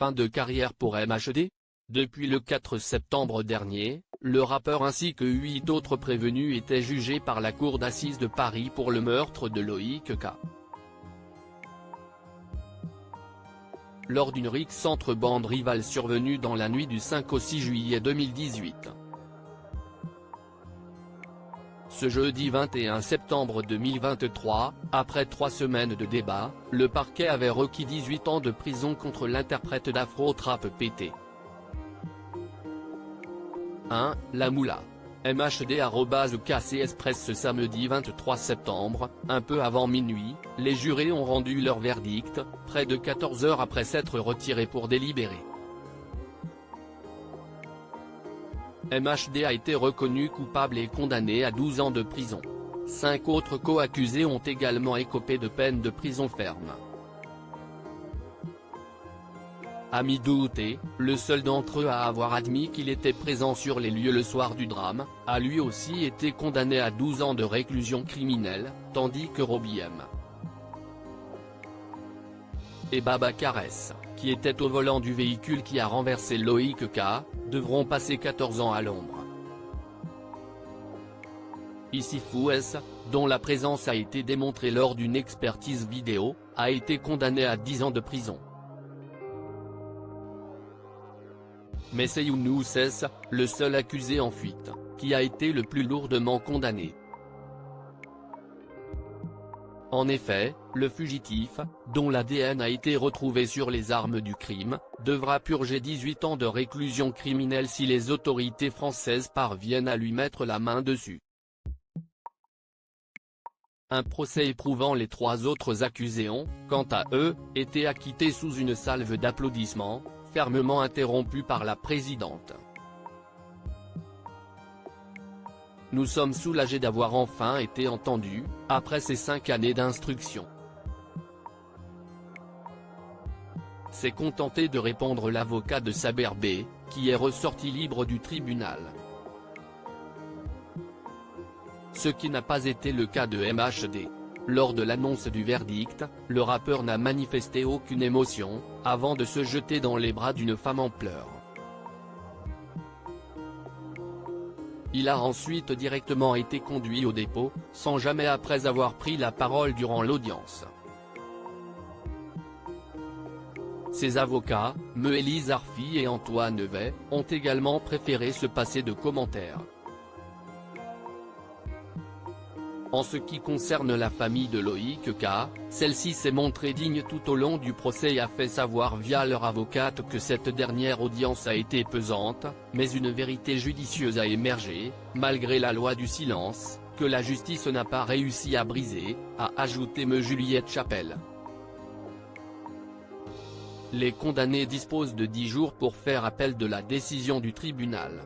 fin de carrière pour MHD. Depuis le 4 septembre dernier, le rappeur ainsi que 8 autres prévenus étaient jugés par la cour d'assises de Paris pour le meurtre de Loïc K. Lors d'une rixe entre bandes rivales survenue dans la nuit du 5 au 6 juillet 2018. Ce jeudi 21 septembre 2023, après 3 semaines de débat, le parquet avait requis 18 ans de prison contre l'interprète d'Afro-Trap PT. 1. La Moula. MHD@KCS Presse. Ce samedi 23 septembre, un peu avant minuit, les jurés ont rendu leur verdict, près de 14 heures après s'être retirés pour délibérer. MHD a été reconnu coupable et condamné à 12 ans de prison. 5 autres co-accusés ont également écopé de peine de prison ferme. Hamidou T, le seul d'entre eux à avoir admis qu'il était présent sur les lieux le soir du drame, a lui aussi été condamné à 12 ans de réclusion criminelle, tandis que Roby M. et Baba Caress, qui étaient au volant du véhicule qui a renversé Loïc K, devront passer 14 ans à l'ombre. Ici Fouès, dont la présence a été démontrée lors d'une expertise vidéo, a été condamné à 10 ans de prison. Mais c'est Younous S, le seul accusé en fuite, qui a été le plus lourdement condamné. En effet, le fugitif, dont l'ADN a été retrouvé sur les armes du crime, devra purger 18 ans de réclusion criminelle si les autorités françaises parviennent à lui mettre la main dessus. Un procès éprouvant les 3 autres accusés ont, quant à eux, été acquittés sous une salve d'applaudissements, fermement interrompue par la présidente. Nous sommes soulagés d'avoir enfin été entendus, après ces 5 années d'instruction. S'est contenté de répondre l'avocat de Saber B, qui est ressorti libre du tribunal. Ce qui n'a pas été le cas de MHD. Lors de l'annonce du verdict, le rappeur n'a manifesté aucune émotion, avant de se jeter dans les bras d'une femme en pleurs. Il a ensuite directement été conduit au dépôt, sans jamais après avoir pris la parole durant l'audience. Ses avocats, Meélise Arfi et Antoine Vey, ont également préféré se passer de commentaires. En ce qui concerne la famille de Loïc K, celle-ci s'est montrée digne tout au long du procès et a fait savoir via leur avocate que cette dernière audience a été pesante, mais une vérité judicieuse a émergé, malgré la loi du silence, que la justice n'a pas réussi à briser, a ajouté Juliette Chapelle. Les condamnés disposent de 10 jours pour faire appel de la décision du tribunal.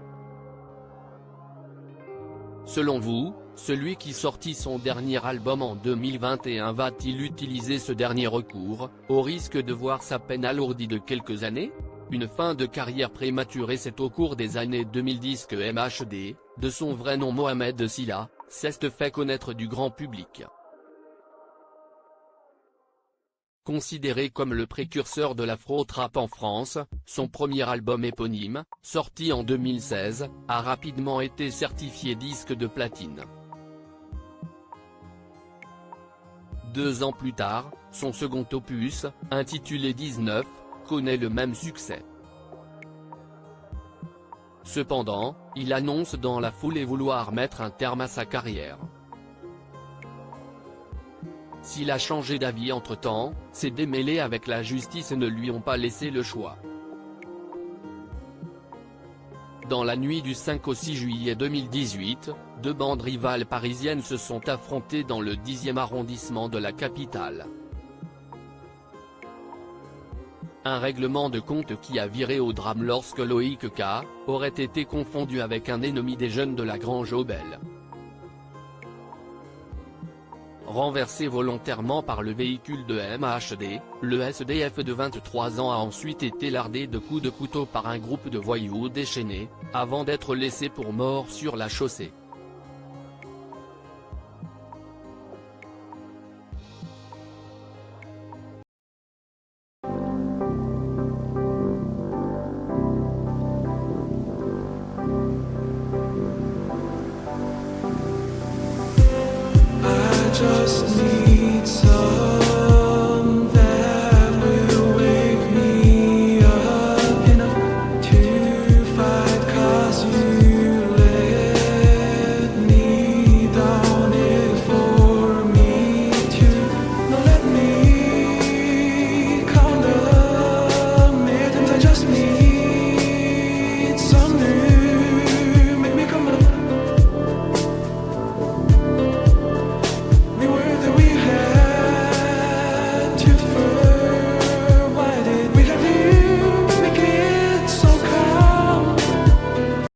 Selon vous, celui qui sortit son dernier album en 2021 va-t-il utiliser ce dernier recours, au risque de voir sa peine alourdie de quelques années? Une fin de carrière prématurée. C'est au cours des années 2010 que MHD, de son vrai nom Mohamed Silla, s'est fait connaître du grand public. Considéré comme le précurseur de l'afro-trap en France, son premier album éponyme, sorti en 2016, a rapidement été certifié disque de platine. 2 ans plus tard, son second opus, intitulé 19, connaît le même succès. Cependant, il annonce dans la foulée vouloir mettre un terme à sa carrière. S'il a changé d'avis entre-temps, ses démêlés avec la justice ne lui ont pas laissé le choix. Dans la nuit du 5 au 6 juillet 2018, 2 bandes rivales parisiennes se sont affrontées dans le 10e arrondissement de la capitale. Un règlement de compte qui a viré au drame lorsque Loïc K aurait été confondu avec un ennemi des jeunes de la Grange Obel. Renversé volontairement par le véhicule de MHD, le SDF de 23 ans a ensuite été lardé de coups de couteau par un groupe de voyous déchaînés, avant d'être laissé pour mort sur la chaussée. just me.